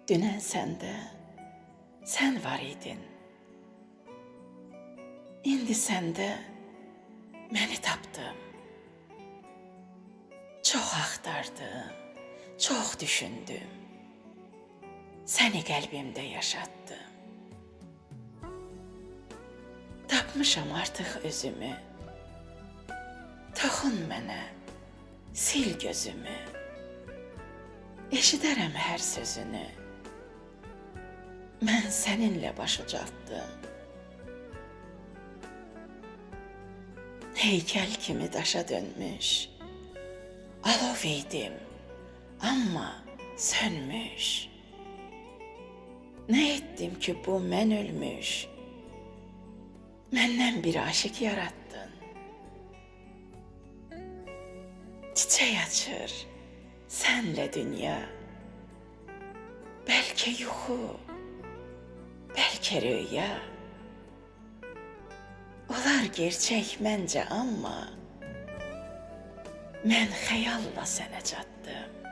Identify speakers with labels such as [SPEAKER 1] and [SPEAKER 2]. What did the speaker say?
[SPEAKER 1] Dünən səndə sən var idin. İndi səndə məni tapdım. Çox axtardım, çox düşündüm. Səni qəlbimdə yaşatdım. Tapmışam artıq özümü. Toxun mənə, sil gözümü. Eşidərəm hər sözünü. Mən səninlə baş ucaltdım. Heykəl kimi daşa dönmüş. Alov idim, amma sönmüş. Nə etdim ki, bu mən ölmüş? Məndən bir aşiq yarattın. Çiçək açır sənlə dünya. Bəlkə yuxu, bəlkə rüya. Olar gerçək məncə, amma mən xəyalla sənə çatdım.